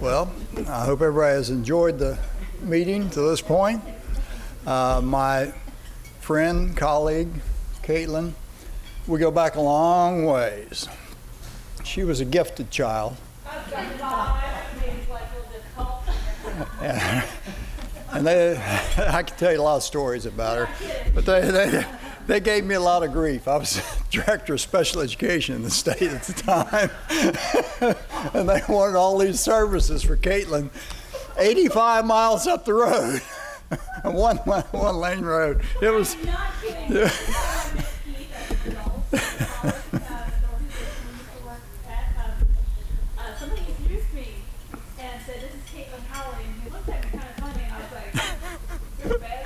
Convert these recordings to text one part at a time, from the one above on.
Well, I hope everybody has enjoyed the meeting to this point. My friend, colleague, Caitlin, we go back a long ways. She was a gifted child. And I can tell you a lot of stories about her, but they gave me a lot of grief. I was director of special education in the state at the time, and they wanted all these services for Caitlin 85 miles up the road, one lane road. It was. Somebody introduced me and said, "This is Caitlin Howley," and he looked at me kind of funny, and I was like, "You're bad."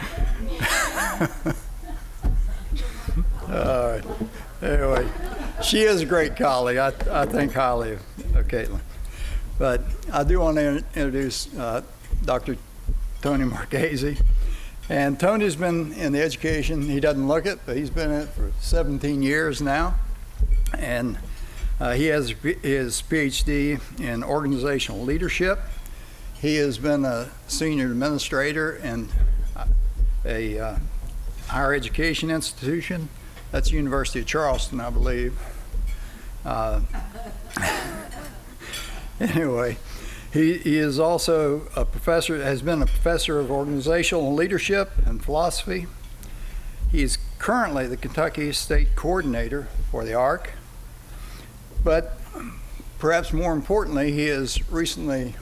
All right. Anyway, she is a great colleague. I think highly of Caitlin. But I do want to introduce Dr. Tony Marchesi. And Tony's been in the education, he doesn't look it, but he's been in it for 17 years now. And he has his Ph.D. in organizational leadership. He has been a senior administrator in a higher education institution. That's University of Charleston, I believe. Anyway, he is also a professor, has been a professor of organizational leadership and philosophy. He's currently the Kentucky State Coordinator for the ARC. But perhaps more importantly, he has recently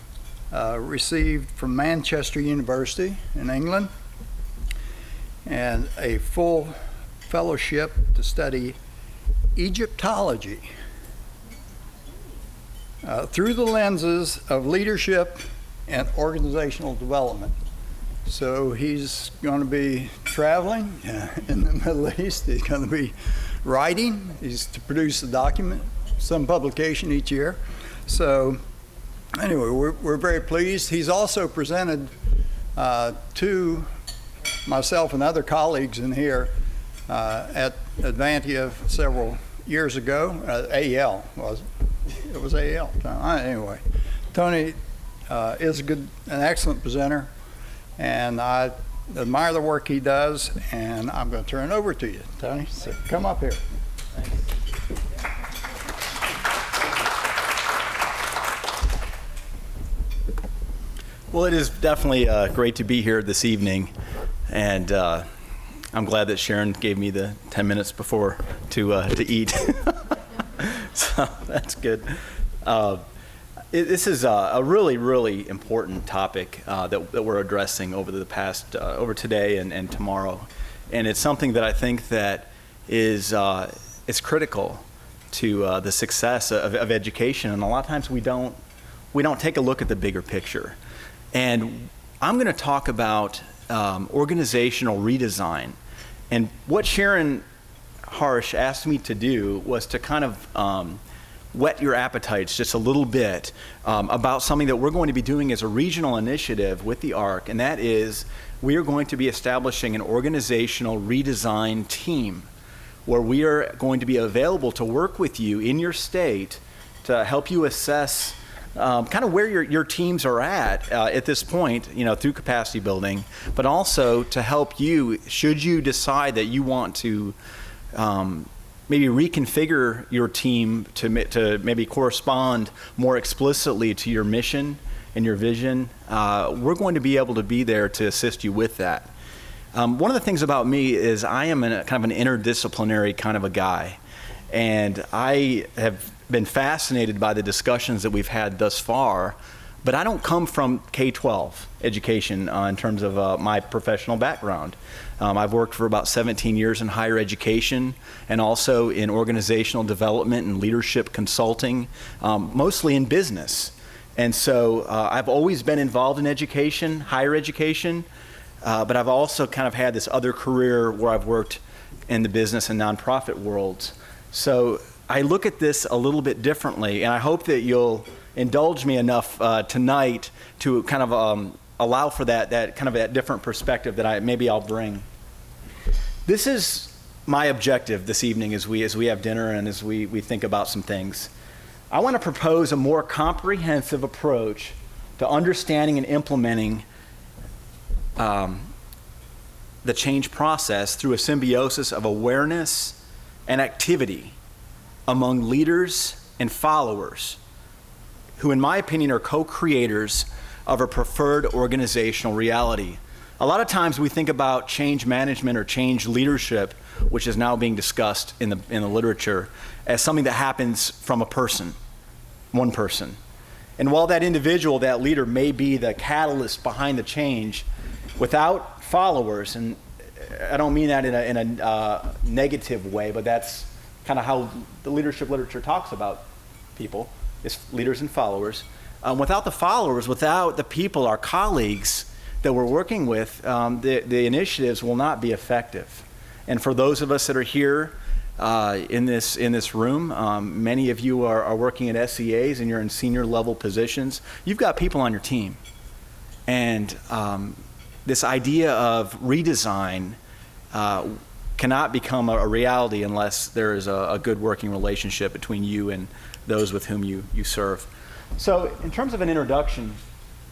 received from Manchester University in England and a full fellowship to study Egyptology through the lenses of leadership and organizational development. So he's going to be traveling in the Middle East. He's going to be writing. He's to produce a document, some publication each year. So anyway, we're very pleased. He's also presented to myself and other colleagues in here at Advantia several years ago. AEL was it? It was AEL. Anyway, Tony is an excellent presenter, and I admire the work he does, and I'm going to turn it over to you, Tony. So come up here. Well, it is definitely great to be here this evening, and I'm glad that Sharon gave me the 10 minutes before to eat. So that's good. This is a really, really important topic that we're addressing over today and tomorrow, and it's something that I think that is critical to the success of education. And a lot of times we don't take a look at the bigger picture. And I'm going to talk about organizational redesign. And what Sharon Harsh asked me to do was to kind of whet your appetites just a little bit about something that we're going to be doing as a regional initiative with the ARC, and that is we are going to be establishing an organizational redesign team where we are going to be available to work with you in your state to help you assess kind of where your teams are at this point, through capacity building, but also to help you, should you decide that you want to maybe reconfigure your team to maybe correspond more explicitly to your mission and your vision, we're going to be able to be there to assist you with that. One of the things about me is I am kind of an interdisciplinary kind of a guy, and I have been fascinated by the discussions that we've had thus far, but I don't come from K-12 education in terms of my professional background. I've worked for about 17 years in higher education and also in organizational development and leadership consulting, mostly in business. And so I've always been involved in education, higher education, but I've also kind of had this other career where I've worked in the business and nonprofit worlds. So I look at this a little bit differently, and I hope that you'll indulge me enough tonight to kind of allow for that kind of that different perspective that I'll bring. This is my objective this evening as we have dinner and as we think about some things. I want to propose a more comprehensive approach to understanding and implementing the change process through a symbiosis of awareness and activity among leaders and followers who, in my opinion, are co-creators of a preferred organizational reality. A lot of times we think about change management or change leadership, which is now being discussed in the literature, as something that happens from a person, one person. And while that individual, that leader, may be the catalyst behind the change, without followers, and I don't mean that in a negative way, but that's kind of how the leadership literature talks about people, is leaders and followers. Without the followers, without the people, our colleagues that we're working with, the initiatives will not be effective. And for those of us that are here in this room, many of you are working at SEAs and you're in senior level positions. You've got people on your team. And this idea of redesign cannot become a reality unless there is a good working relationship between you and those with whom you serve. So in terms of an introduction,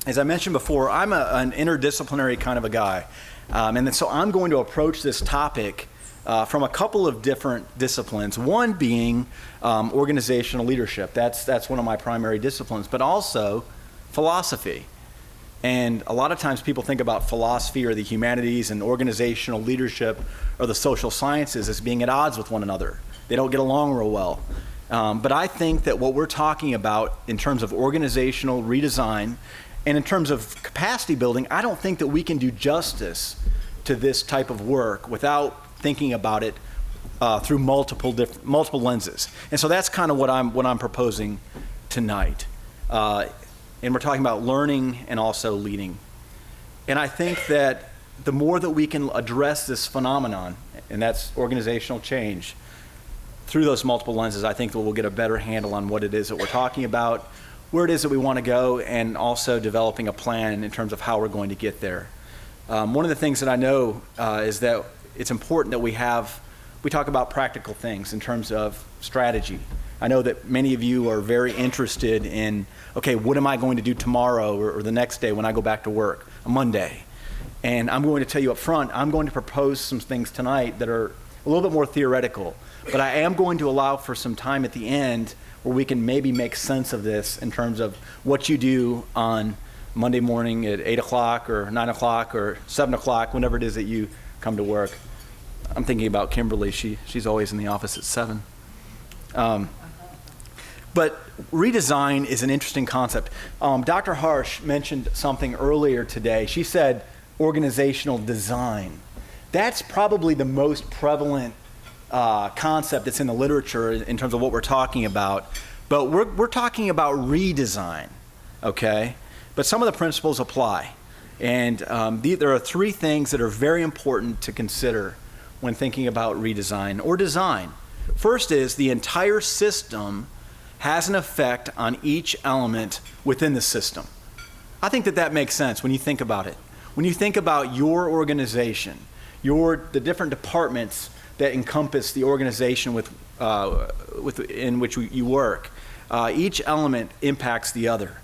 as I mentioned before, I'm an interdisciplinary kind of a guy. And so I'm going to approach this topic from a couple of different disciplines, one being organizational leadership. That's one of my primary disciplines, but also philosophy. And a lot of times people think about philosophy or the humanities and organizational leadership or the social sciences as being at odds with one another. They don't get along real well. But I think that what we're talking about in terms of organizational redesign and in terms of capacity building, I don't think that we can do justice to this type of work without thinking about it through multiple lenses. And so that's kind of what I'm proposing tonight. And we're talking about learning and also leading. And I think that the more that we can address this phenomenon, and that's organizational change, through those multiple lenses, I think that we'll get a better handle on what it is that we're talking about, where it is that we want to go, and also developing a plan in terms of how we're going to get there. One of the things that I know is that it's important that we talk about practical things in terms of strategy. I know that many of you are very interested in, okay, what am I going to do tomorrow or the next day when I go back to work, a Monday? And I'm going to tell you up front, I'm going to propose some things tonight that are a little bit more theoretical, but I am going to allow for some time at the end where we can maybe make sense of this in terms of what you do on Monday morning at 8 o'clock or 9 o'clock or 7 o'clock, whenever it is that you come to work. I'm thinking about Kimberly. She's always in the office at 7. But redesign is an interesting concept. Dr. Harsh mentioned something earlier today. She said organizational design. That's probably the most prevalent concept that's in the literature in terms of what we're talking about. But we're talking about redesign, okay? But some of the principles apply. And there are 3 things that are very important to consider when thinking about redesign or design. First is the entire system has an effect on each element within the system. I think that makes sense when you think about it. When you think about your organization, the different departments that encompass the organization in which you work, each element impacts the other.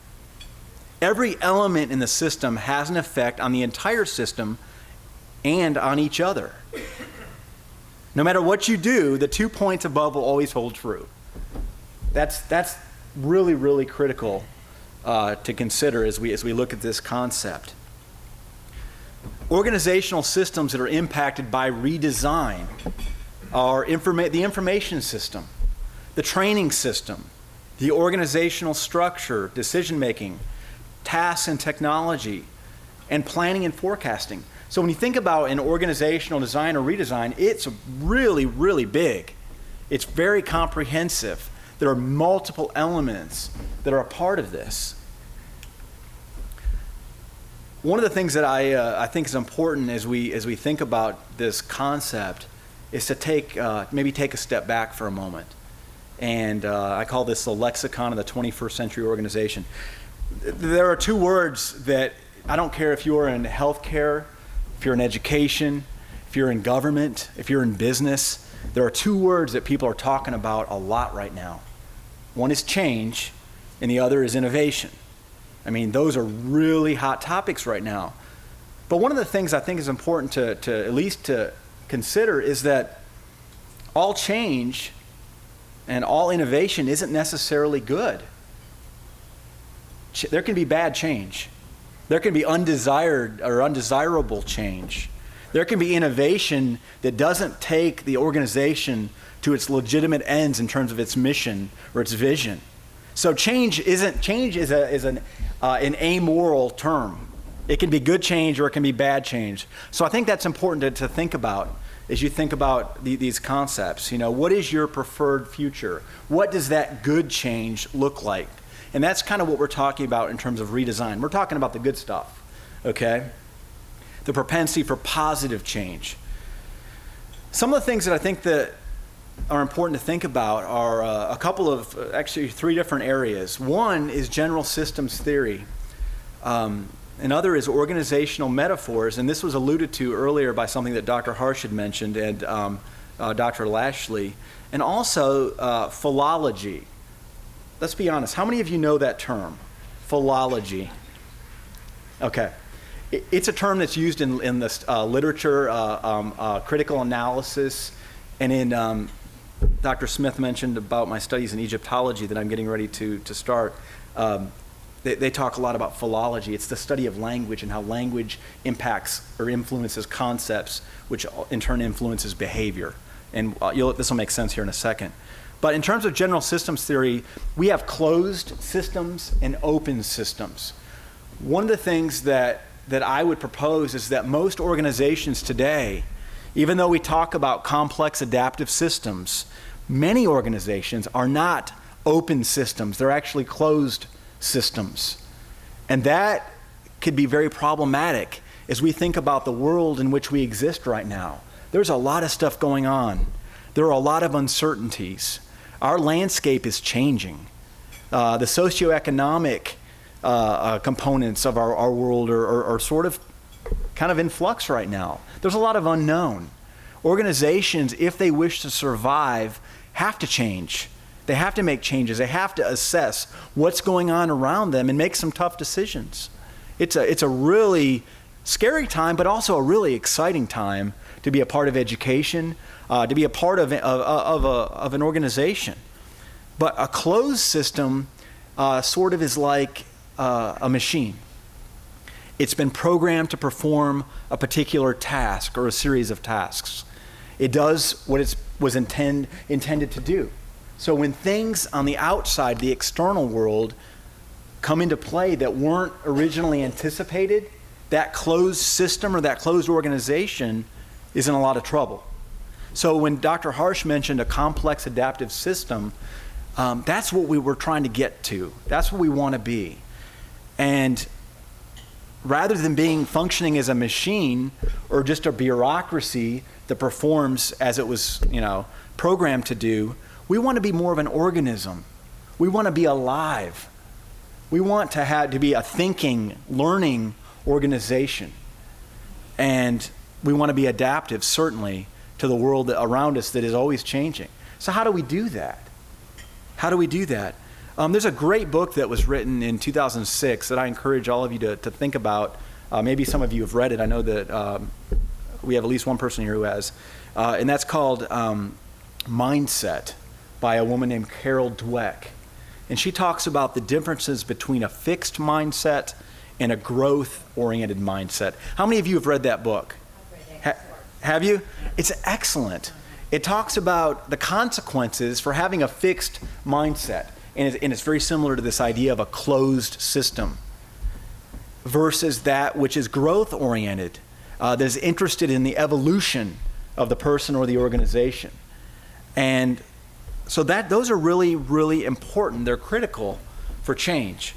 Every element in the system has an effect on the entire system and on each other. No matter what you do, the 2 points above will always hold true. That's really, really critical to consider as we look at this concept. Organizational systems that are impacted by redesign are the information system, the training system, the organizational structure, decision-making, tasks and technology, and planning and forecasting. So when you think about an organizational design or redesign, it's really, really big. It's very comprehensive. There are multiple elements that are a part of this. One of the things that I think is important as we think about this concept is to maybe take a step back for a moment. And I call this the Lexicon of the 21st century organization. There are 2 words that I don't care if you're in healthcare, if you're in education, if you're in government, if you're in business, there are 2 words that people are talking about a lot right now. One is change, and the other is innovation. I mean, those are really hot topics right now. But one of the things I think is important to at least to consider is that all change and all innovation isn't necessarily good. There can be bad change. There can be undesired or undesirable change. There can be innovation that doesn't take the organization to its legitimate ends in terms of its mission or its vision. So change is an amoral term. It can be good change or it can be bad change. So I think that's important to think about as you think about these concepts. You know, what is your preferred future? What does that good change look like? And that's kind of what we're talking about in terms of redesign. We're talking about the good stuff, okay? The propensity for positive change. Some of the things that I think that are important to think about are a couple of, actually 3 different areas. One is general systems theory. Another is organizational metaphors, and this was alluded to earlier by something that Dr. Harsh had mentioned and Dr. Lashley, and also philology. Let's be honest, how many of you know that term, philology? Okay. It's a term that's used in the literature, critical analysis, and in Dr. Smith mentioned about my studies in Egyptology that I'm getting ready to start. They talk a lot about philology. It's the study of language and how language impacts or influences concepts, which in turn influences behavior. And this will make sense here in a second. But in terms of general systems theory, we have closed systems and open systems. One of the things that I would propose is that most organizations today, even though we talk about complex adaptive systems, many organizations are not open systems. They're actually closed systems. And that could be very problematic as we think about the world in which we exist right now. There's a lot of stuff going on. There are a lot of uncertainties. Our landscape is changing. The socioeconomic components of our world are sort of kind of in flux right now. There's a lot of unknown. Organizations, if they wish to survive, have to change. They have to make changes. They have to assess what's going on around them and make some tough decisions. It's a really scary time, but also a really exciting time to be a part of education, to be a part of an organization. But a closed system sort of is like a machine. It's been programmed to perform a particular task or a series of tasks. It does what it was intended to do. So when things on the outside, the external world, come into play that weren't originally anticipated, that closed system or that closed organization is in a lot of trouble. So when Dr. Harsh mentioned a complex adaptive system, that's what we were trying to get to. That's what we want to be. And rather than functioning as a machine or just a bureaucracy that performs as it was, programmed to do, we want to be more of an organism. We want to be alive. We want to be a thinking, learning organization. And we want to be adaptive, certainly, to the world around us that is always changing. So how do we do that? There's a great book that was written in 2006 that I encourage all of you to think about. Maybe some of you have read it. I know that we have at least one person here who has. And that's called Mindset by a woman named Carol Dweck. And she talks about the differences between a fixed mindset and a growth-oriented mindset. How many of you have read that book? I've read it. Have you? It's excellent. It talks about the consequences for having a fixed mindset. And it's very similar to this idea of a closed system versus that which is growth-oriented, that is interested in the evolution of the person or the organization. And so those are really, really important. They're critical for change.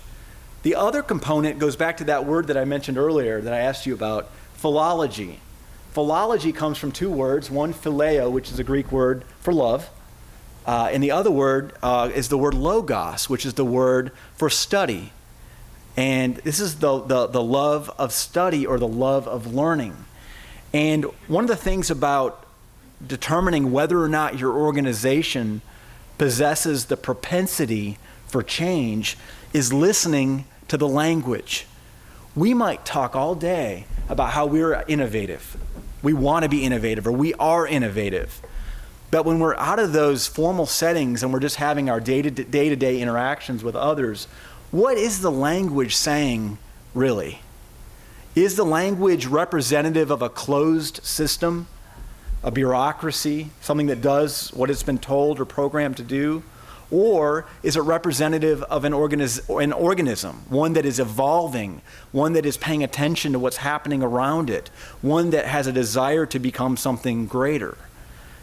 The other component goes back to that word that I mentioned earlier that I asked you about, philology. Philology comes from 2 words, one phileo, which is a Greek word for love, and the other word is the word logos, which is the word for study. And this is the love of study or the love of learning. And one of the things about determining whether or not your organization possesses the propensity for change is listening to the language. We might talk all day about how we're innovative. We want to be innovative, or we are innovative. But when we're out of those formal settings and we're just having our day-to-day interactions with others, what is the language saying really? Is the language representative of a closed system, a bureaucracy, something that does what it's been told or programmed to do? Or is it representative of an organism, one that is evolving, one that is paying attention to what's happening around it, one that has a desire to become something greater?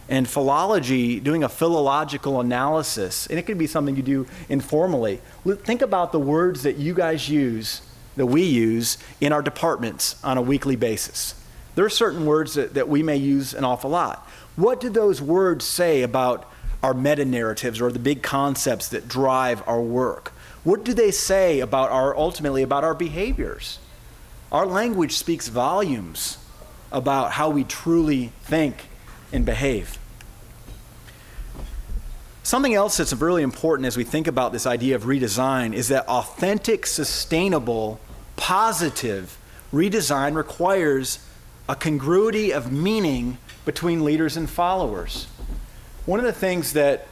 And philology, doing a philological analysis, and it could be something you do informally. Think about the words that you guys use, that we use in our departments on a weekly basis. There are certain words that we may use an awful lot. What do those words say about our meta-narratives or the big concepts that drive our work? What do they say about ultimately about our behaviors? Our language speaks volumes about how we truly think and behave. Something else that's really important as we think about this idea of redesign is that authentic, sustainable, positive redesign requires a congruity of meaning between leaders and followers. One of the things that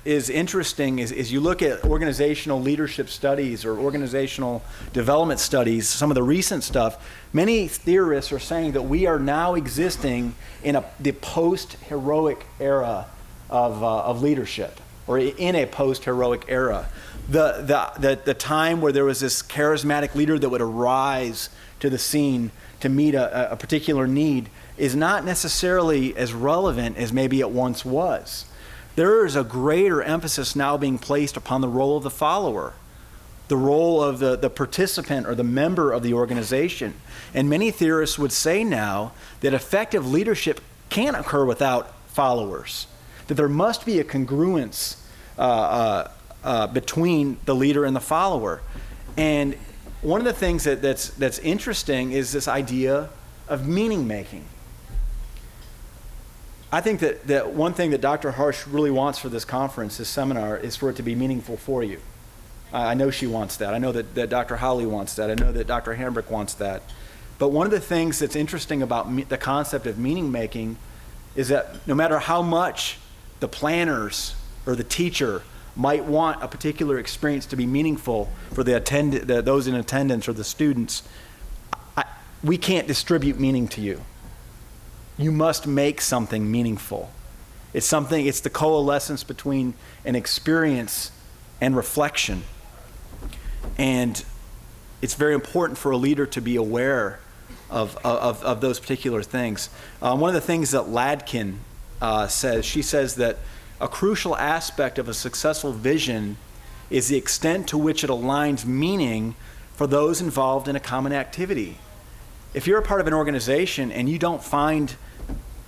is interesting is you look at organizational leadership studies or organizational development studies, some of the recent stuff, many theorists are saying that we are now existing in the post-heroic era of leadership, or in a post-heroic era. The time where there was this charismatic leader that would arise to the scene to meet a particular need is not necessarily as relevant as maybe it once was. There is a greater emphasis now being placed upon the role of the follower, the role of the participant or the member of the organization. And many theorists would say now that effective leadership can't occur without followers, that there must be a congruence between the leader and the follower. And one of the things that's interesting is this idea of meaning making. I think that one thing that Dr. Harsh really wants for this conference, this seminar, is for it to be meaningful for you. I know she wants that. I know that Dr. Howley wants that. I know that Dr. Hambrick wants that. But one of the things that's interesting about the concept of meaning making is that no matter how much the planners or the teacher might want a particular experience to be meaningful for those in attendance or the students, we can't distribute meaning to you. You must make something meaningful. It's the coalescence between an experience and reflection. And it's very important for a leader to be aware of those particular things. One of the things that Ladkin says, she says that a crucial aspect of a successful vision is the extent to which it aligns meaning for those involved in a common activity. If you're a part of an organization and you don't find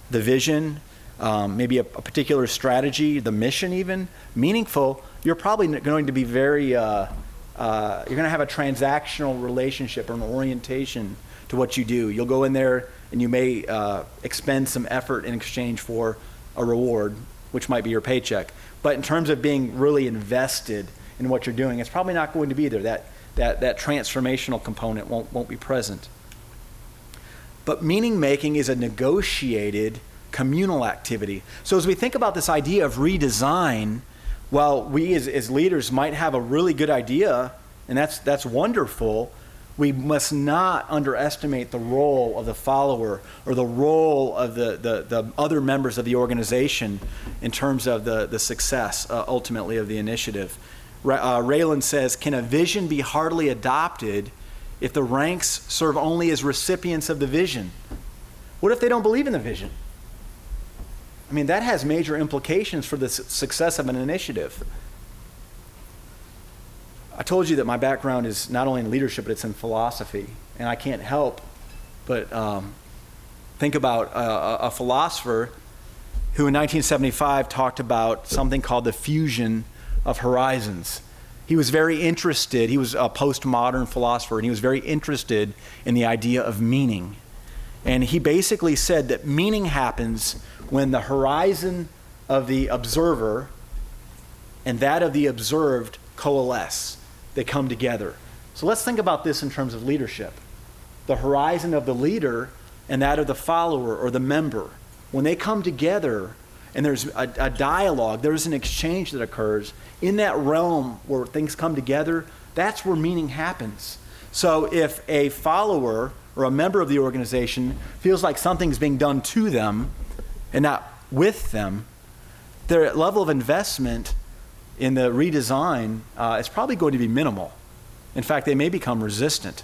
the vision, maybe a particular strategy, the mission even, meaningful, you're probably going to be very, you're going to have a transactional relationship or an orientation to what you do. You'll go in there and you may expend some effort in exchange for a reward, which might be your paycheck. But in terms of being really invested in what you're doing, it's probably not going to be there. That transformational component won't be present. But meaning making is a negotiated communal activity. So as we think about this idea of redesign, while we as leaders might have a really good idea, and that's wonderful, we must not underestimate the role of the follower or the role of the other members of the organization in terms of the success ultimately of the initiative. Raylan says, can a vision be heartily adopted if the ranks serve only as recipients of the vision? What if they don't believe in the vision? I mean, that has major implications for the success of an initiative. I told you that my background is not only in leadership, but it's in philosophy. And I can't help but think about a philosopher who in 1975 talked about something called the fusion of horizons. He was very interested, he was a postmodern philosopher, and he was very interested in the idea of meaning. And he basically said that meaning happens when the horizon of the observer and that of the observed coalesce. They come together. So let's think about this in terms of leadership. The horizon of the leader and that of the follower or the member. When they come together and there's a dialogue, there's an exchange that occurs, in that realm where things come together, that's where meaning happens. So if a follower or a member of the organization feels like something's being done to them and not with them, their level of investment in the redesign is probably going to be minimal. In fact, they may become resistant.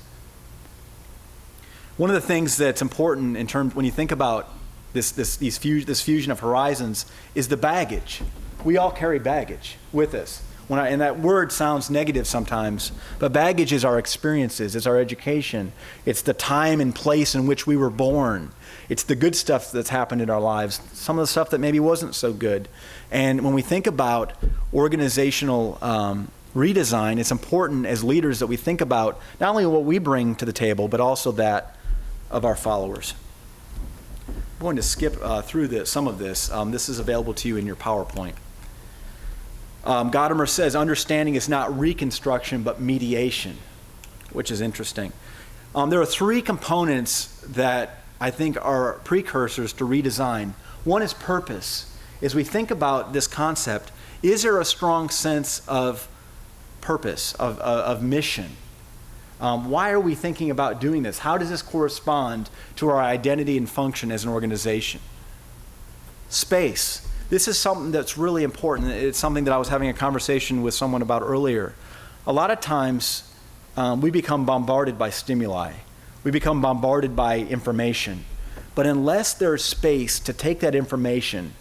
One of the things that's important in terms when you think about this fusion of horizons is the baggage. We all carry baggage with us. And that word sounds negative sometimes, but baggage is our experiences, it's our education, it's the time and place in which we were born. It's the good stuff that's happened in our lives, some of the stuff that maybe wasn't so good. And when we think about organizational redesign, it's important as leaders that we think about not only what we bring to the table, but also that of our followers. I'm going to skip through some of this. This is available to you in your PowerPoint. Gadamer says, understanding is not reconstruction, but mediation, which is interesting. There are three components that I think are precursors to redesign. One is purpose. As we think about this concept, is there a strong sense of purpose, of mission? Why are we thinking about doing this? How does this correspond to our identity and function as an organization? Space. This is something that's really important. It's something that I was having a conversation with someone about earlier. A lot of times, we become bombarded by stimuli. We become bombarded by information. But unless there's space to take that information,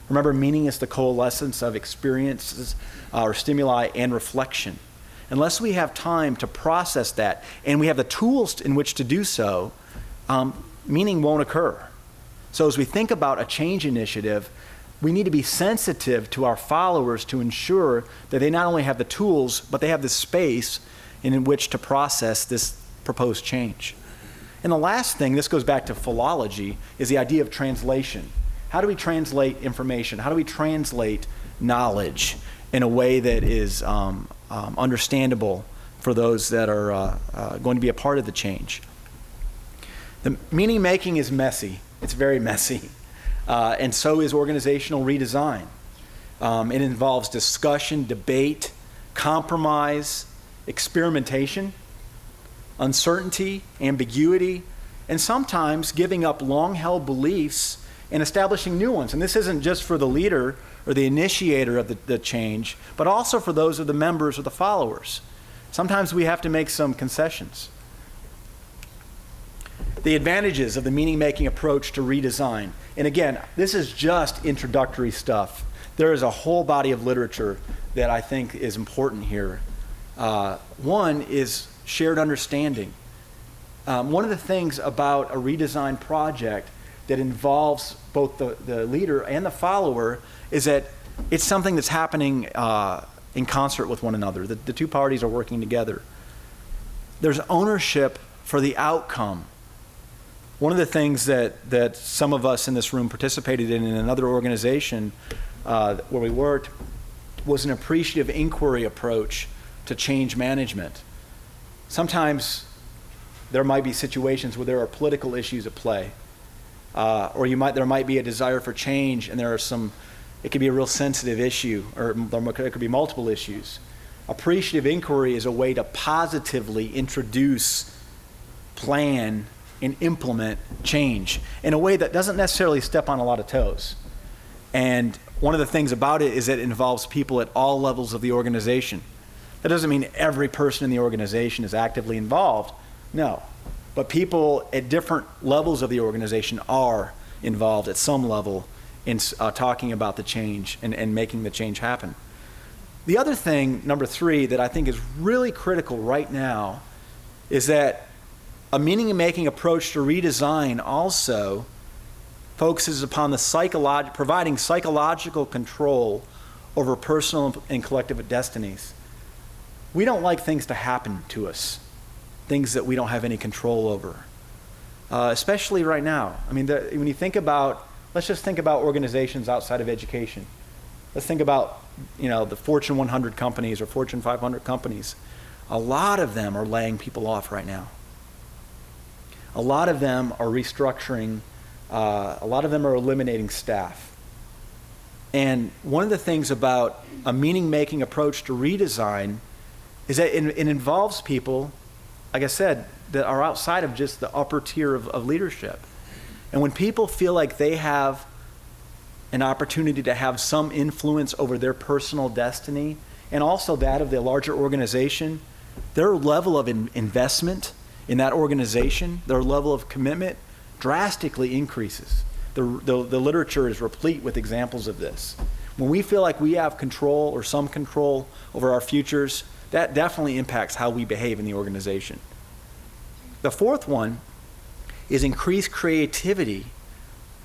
remember, meaning is the coalescence of experiences or stimuli and reflection. Unless we have time to process that and we have the tools in which to do so, meaning won't occur. So as we think about a change initiative, we need to be sensitive to our followers to ensure that they not only have the tools, but they have the space in which to process this proposed change. And the last thing, this goes back to philology, is the idea of translation. How do we translate information? How do we translate knowledge in a way that is understandable for those that are going to be a part of the change? The meaning making is messy. It's very messy. And so is organizational redesign. It involves discussion, debate, compromise, experimentation, uncertainty, ambiguity, and sometimes giving up long-held beliefs and establishing new ones. And this isn't just for the leader or the initiator of the change, but also for those of the members or the followers. Sometimes we have to make some concessions. The advantages of the meaning-making approach to redesign. And again, this is just introductory stuff. There is a whole body of literature that I think is important here. One is shared understanding. One of the things about a redesign project that involves both the leader and the follower is that it's something that's happening in concert with one another. The two parties are working together. There's ownership for the outcome. One of the things that some of us in this room participated in another organization where we worked was an appreciative inquiry approach to change management. Sometimes there might be situations where there are political issues at play, or there might be a desire for change, and it could be a real sensitive issue, or there could be multiple issues. Appreciative inquiry is a way to positively introduce, plan, and implement change in a way that doesn't necessarily step on a lot of toes. And one of the things about it is that it involves people at all levels of the organization. That doesn't mean every person in the organization is actively involved, no. But people at different levels of the organization are involved at some level in talking about the change and making the change happen. The other thing, number 3, that I think is really critical right now is that a meaning-making approach to redesign also focuses upon providing psychological control over personal and collective destinies. We don't like things to happen to us, things that we don't have any control over, especially right now. I mean, when you think about, let's just think about organizations outside of education. Let's think about, the Fortune 100 companies or Fortune 500 companies. a lot of them are laying people off right now. A lot of them are restructuring. A lot of them are eliminating staff. And one of the things about a meaning-making approach to redesign is that it involves people, like I said, that are outside of just the upper tier of leadership. And when people feel like they have an opportunity to have some influence over their personal destiny and also that of the larger organization, their level of investment in that organization, their level of commitment drastically increases. The literature is replete with examples of this. When we feel like we have control or some control over our futures, that definitely impacts how we behave in the organization. The fourth one is increased creativity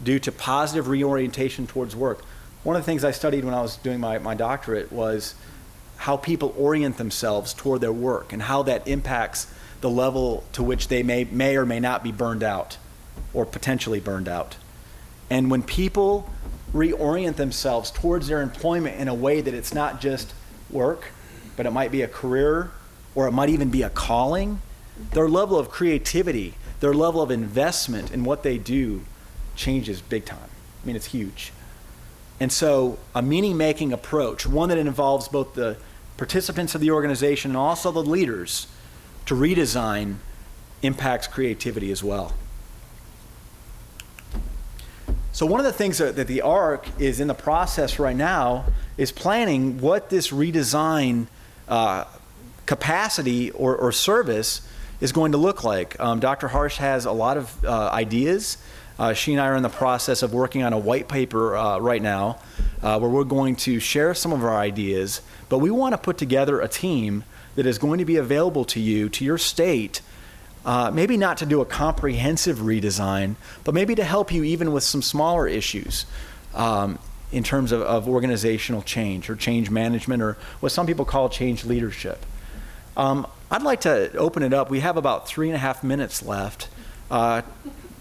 due to positive reorientation towards work. One of the things I studied when I was doing my doctorate was how people orient themselves toward their work and how that impacts the level to which they may or may not be burned out or potentially burned out. And when people reorient themselves towards their employment in a way that it's not just work, but it might be a career or it might even be a calling, their level of creativity, their level of investment in what they do changes big time. I mean, it's huge. And so a meaning-making approach, one that involves both the participants of the organization and also the leaders to redesign, impacts creativity as well. So one of the things that the ARC is in the process right now is planning what this redesign capacity or service is going to look like. Dr. Harsh has a lot of ideas. She and I are in the process of working on a white paper right now where we're going to share some of our ideas, but we want to put together a team that is going to be available to you, to your state, maybe not to do a comprehensive redesign, but maybe to help you even with some smaller issues in terms of organizational change or change management or what some people call change leadership. I'd like to open it up. We have about 3.5 minutes left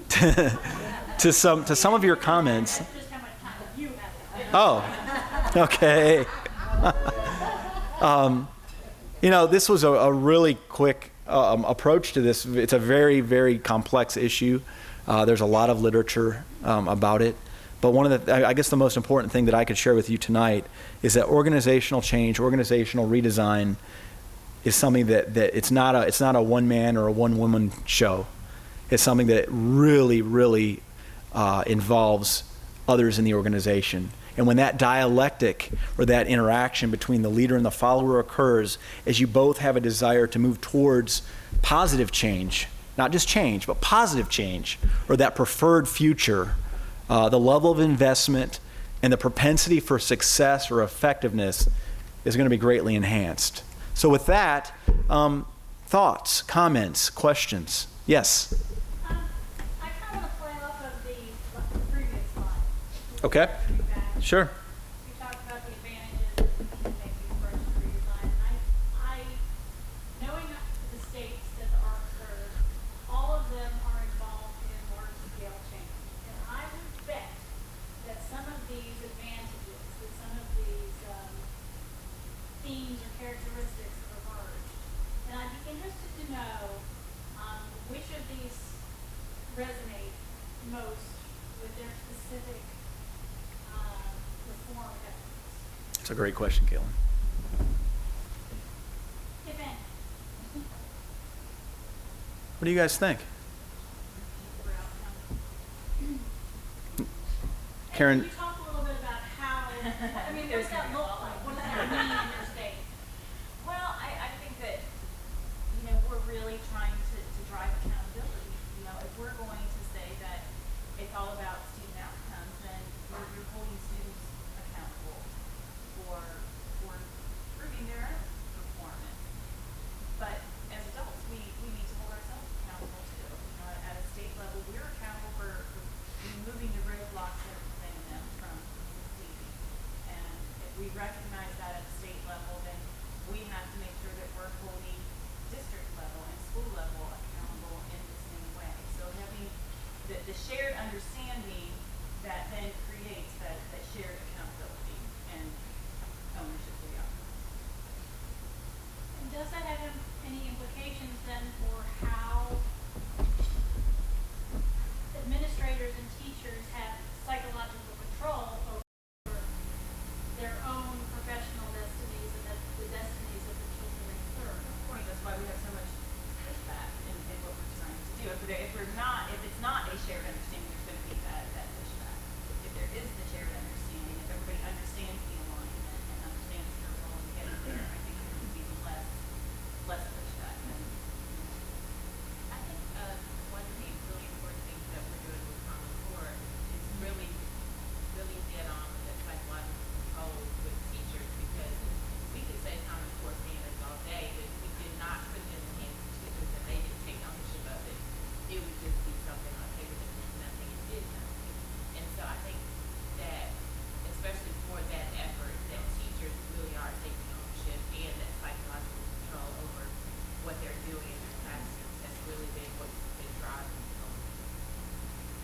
to some of your comments. Oh, okay. This was a really quick approach to this. It's a very, very complex issue. There's a lot of literature about it. But I guess the most important thing that I could share with you tonight is that organizational change, organizational redesign is something that it's not a one-man or a one-woman show. It's something that really, really involves others in the organization. And when that dialectic or that interaction between the leader and the follower occurs, as you both have a desire to move towards positive change, not just change, but positive change, or that preferred future, the level of investment and the propensity for success or effectiveness is going to be greatly enhanced. So with that, thoughts, comments, questions? Yes? I kind of want to play off of the previous slide. Okay. Sure. You talked about the advantages of making approach to redesign. Knowing the states that the ARC serves, all of them are involved in large-scale change. And I would bet that some of these advantages, that some of these themes or characteristics have emerged. And I'd be interested to know which of these resonate most with their specific reform efforts. That's a great question, Caitlin. If any. What do you guys think? Karen? Can you talk a little bit about how, what does that look like? What does that mean in your state? Well, I think that, we're really trying to drive accountability. If we're going to say that it's all about student outcomes, then you're holding students accountable for improving their own performance. But as adults, we need to hold ourselves accountable too. At a state level, we're accountable for removing the roadblocks that are preventing them from succeeding. And if we then for how administrators and teachers have psychological control over their own professional destinies and the destinies of the children they serve. Of course, that's why we have so much pushback in what we're trying to do. If it's not a shared understanding, there's going to be that pushback. If there is the shared understanding, if everybody understands the alignment and understands their role in getting there, I think there would be less pushback. I think one of the really important things that we're doing with Common Core is really get on with that psychological control with teachers, because we could say Common Core standards all day, but if we did not put it in the hands of teachers and they didn't take ownership of it, it would just be something on paper that meant nothing and did nothing. And so I think that, especially for that effort, that teachers really are taking ownership and that psychological control over what they're doing in their classrooms has really been what's been driving the program.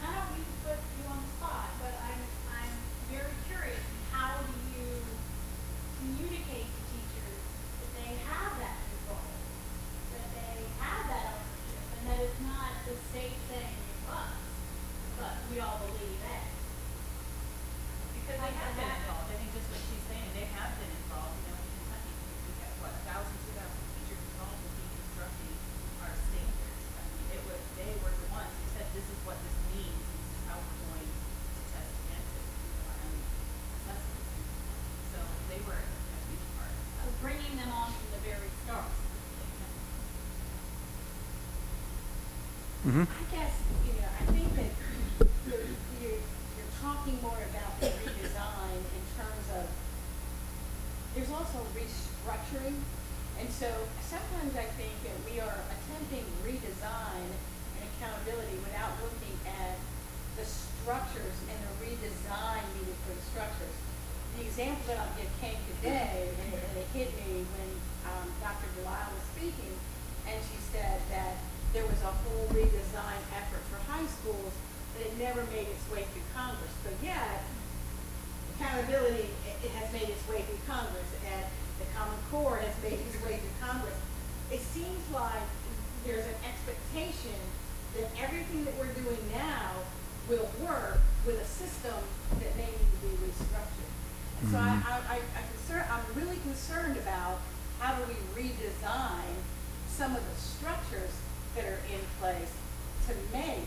I don't mean to put you on the spot, but I'm very curious. How do you communicate to teachers that they have that control, that they have that ownership, and that it's not the state saying you must, but we all believe that? Because they have been involved. I think just what she's saying, they have been involved. You know, in Kentucky, we've got, 1,000, 2,000 teachers involved in deconstructing our standards. I mean, they were the ones who said, this is what this means, and this is how we're going to test against it. And assessments. So they were a huge part of So bringing them on from the very start. I guess, I think that you're talking more about the redesign in terms of, there's also restructuring. And so sometimes I think that we are attempting redesign and accountability without looking at the structures and the redesign needed for the structures. The example that I'll give came today, and it hit me when Dr. Delisle was speaking, and she said that there was a whole redesign effort for high schools, but it never made its way through Congress. But yet, accountability, it has made its way through Congress, and the Common Core has made its way through Congress. It seems like there's an expectation that everything that we're doing now will work with a system that may need to be restructured. And so I'm really concerned about how do we redesign some of the structures that are in place to make.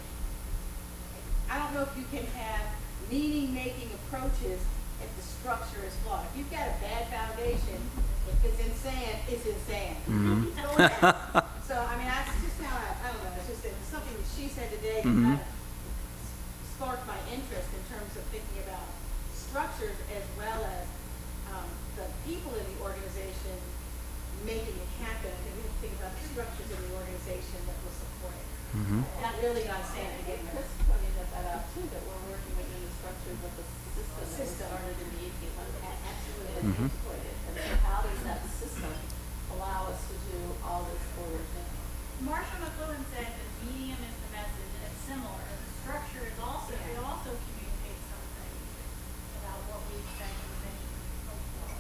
I don't know if you can have meaning-making approaches if the structure is flawed. If you've got a bad foundation, if it's in sand, it's in sand. So, I mean, that's just how I don't know, it's just something that she said today that kind of sparked my interest in terms of thinking about structures as well as the people in the organization making it happen. And we have to think about the structures in the organization that will support it. Not really on sand to get Chris pointed that out too, that we're working within the structures of the system that started in the 1800s. absolutely. And antiquated. And so how does that system allow us to do all this forward thinking? Marshall McLuhan said the medium is the message, and it's similar. The structure is also, it also communicates some things about what we expect and think and hope for.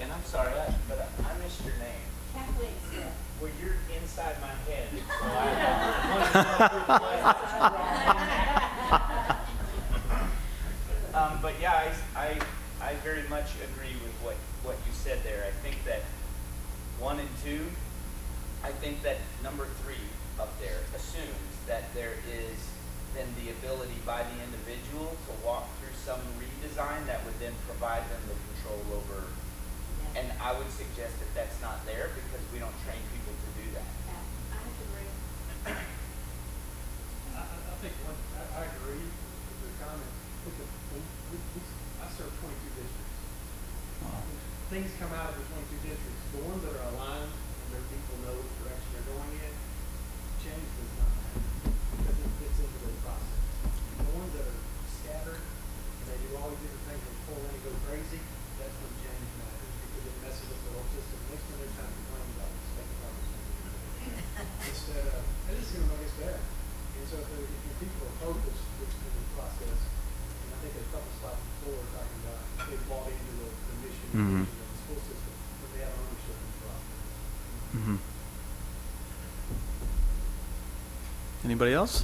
And I'm sorry, but I missed your name. Kathleen Smith. Well, you're inside my head. So but yeah, I very much agree with what you said there. I think that 1 and 2, I think that number 3 up there assumes that there is then the ability by the individual to walk through some redesign that would then provide them the control over. And I would suggest that that's not there because we don't train people to do that. I have to agree. I think I agree with your comment. I serve 22 districts. Things come out of the 22 districts. The ones that are aligned and their people know what direction they're going in, change does not happen because it fits into the process. The ones that are scattered and they do all these different things and pull in and go crazy, that's when change matters because it messes up the whole system. Next time they're trying to complain about it, just make the progress. Instead of, this is going to make us better. And so if people are focused in the process, and I think a couple slides before talking about they bought into the mission and vision of the school system, but they have ownership in the process. Anybody else?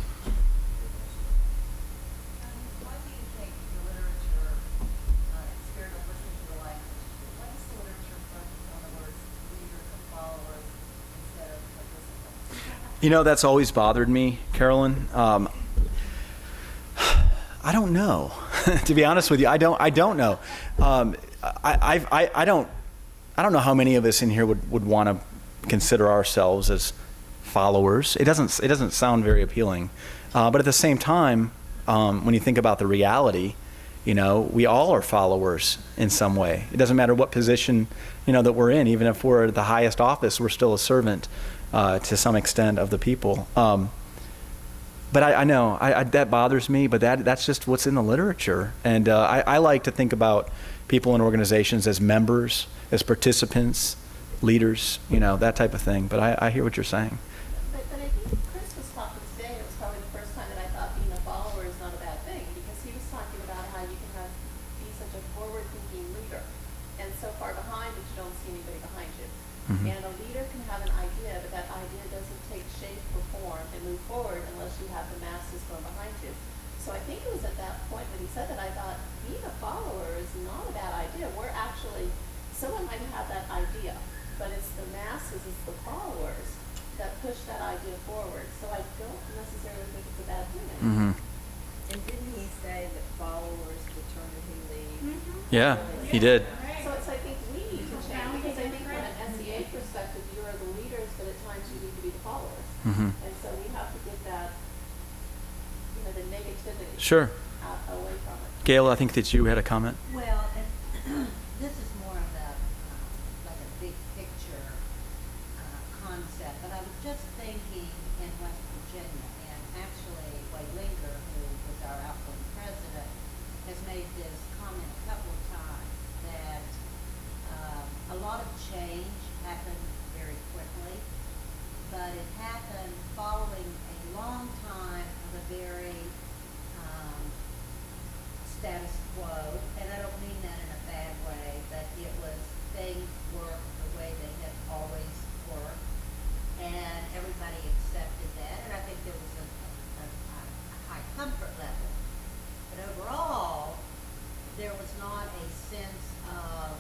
Why do you think the literature, spirit of listening to the language, why does the literature focus on the words leaders and followers instead of participants? You know, that's always bothered me, Carolyn. I don't know. To be honest with you, I don't know. I don't know how many of us in here would want to consider ourselves as followers. It doesn't sound very appealing. But at the same time, when you think about the reality, you know, we all are followers in some way. It doesn't matter what position, you know, that we're in. Even if we're at the highest office, we're still a servant to some extent of the people. But I know that bothers me, but that's just what's in the literature. And I like to think about people in organizations as members, as participants, leaders, you know, that type of thing. But I hear what you're saying. But I think Chris was talking today, it was probably the first time that I thought being a follower is not a bad thing, because he was talking about how you can be such a forward-thinking leader and so far behind that you don't see anybody behind you. Mm-hmm. And a leader can have an idea, but that idea doesn't take shape or form and move forward unless you have the masses going behind you. So I think it was at that point when he said that I thought being a follower is not a bad idea. We're actually, someone might have that idea, but it's the masses, it's the followers that push that idea forward. So I don't necessarily think it's a bad thing. Mm-hmm. And didn't he say that followers determine who leads? Yeah, he did. So it's, I think we need to change, because I think from an SEA perspective, you are the leaders, but at times you need to be the followers. Mm-hmm. And so we have to get that, you know, the negativity Sure. away from it. Gail, I think that you had a comment. Well, and this is more of a like a big picture concept, but I was just thinking in West Virginia, and actually Wade Linger, who was our outgoing president, has made this comment a couple of times that a lot of change happened very quickly, but it happened following a long time of a very status quo, and I don't mean that in a bad way, but it was things worked the way they had always worked, and everybody accepted that, and I think there was a high comfort level. But overall, there was not a sense of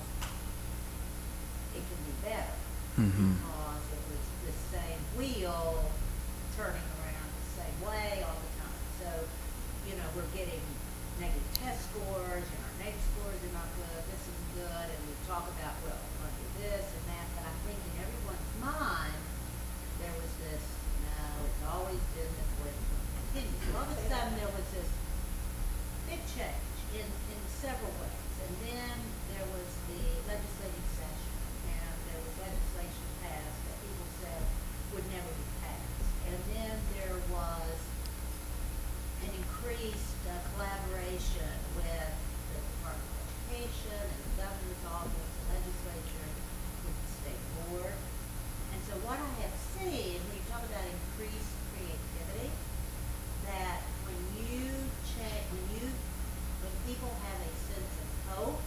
it can be better, Mm-hmm. because it was the same wheel turning around the same way all the time. So, you know, we're getting negative test scores, and our negative scores are not good, this isn't good, and we talk about, well, we want to do this and that, but I think in everyone's mind, there was this, no, it's always been this way, continue. So all of a sudden, there was this big change in several ways, and then there was the legislative session, and there was legislation passed that people said would never be passed, and then there was an increased collaboration with the Department of Education and the governor's office, the legislature, with the state board. And so what I have seen, when you talk about increased creativity, that when people have a sense of hope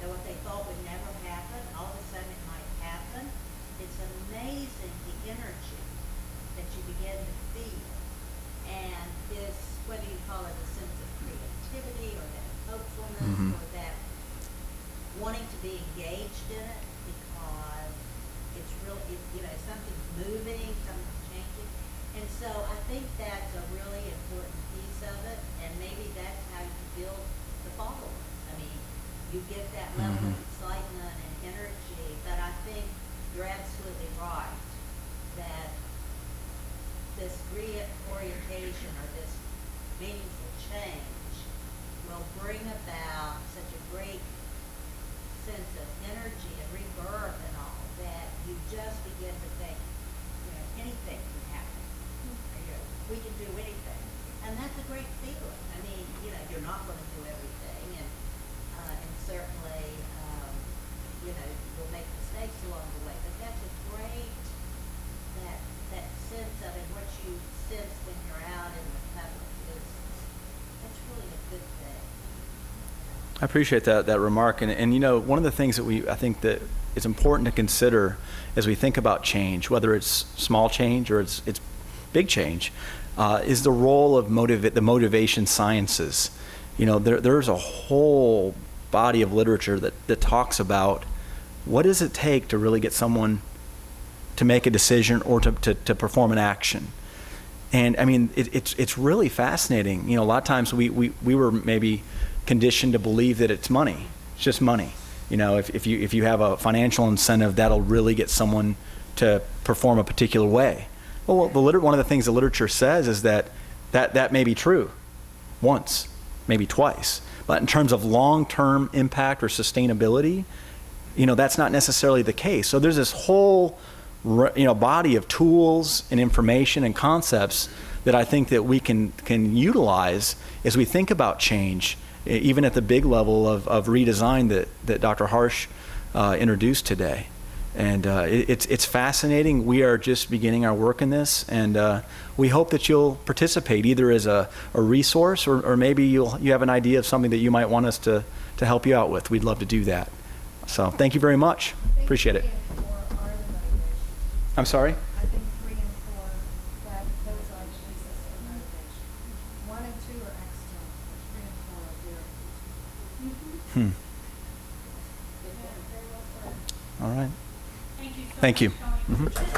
that what they thought would never happen, all of a sudden it might happen, it's amazing the energy that you begin to feel. And this, whether you call it a sense of creativity or that hopefulness Mm-hmm. or that wanting to be engaged in it, because it's really, you know, something's moving, something's changing. And so I think that's a really important piece of it, and maybe that's how you build the followers. I mean, you get that level of excitement and energy, but I think you're absolutely right that this reorientation or this meaningful change will bring about such a great sense of energy and rebirth and all that you just begin to think, you know, anything can happen. You know, we can do anything. And that's a great feeling. I mean, you know, you're not going to do everything, and certainly, you know, you'll make mistakes along the way, but that's a great, that sense of it, what you sense when you're out in the public that's really a good thing. I appreciate that remark, and you know, one of the things that I think that is important to consider as we think about change, whether it's small change or it's big change, is the role of the motivation sciences. You know, there's a whole body of literature that talks about what does it take to really get someone to make a decision or to perform an action. And I mean, it's really fascinating. You know, a lot of times we were maybe conditioned to believe that it's money. It's just money. You know, if you have a financial incentive, that'll really get someone to perform a particular way. Well, one of the things the literature says is that may be true once, maybe twice. But in terms of long-term impact or sustainability, you know, that's not necessarily the case. So there's this whole body of tools and information and concepts that I think that we can utilize as we think about change, even at the big level of redesign that Dr. Harsh introduced today. And it's fascinating. We are just beginning our work in this, and we hope that you'll participate either as a resource or maybe you have an idea of something that you might want us to help you out with. We'd love to do that. So thank you very much. Appreciate it. I'm sorry? I think 3 and 4, that those are the basis for motivation. 1 and 2 are external, but 3 and 4 are there. All right. Thank you so Thank you. much, Tony.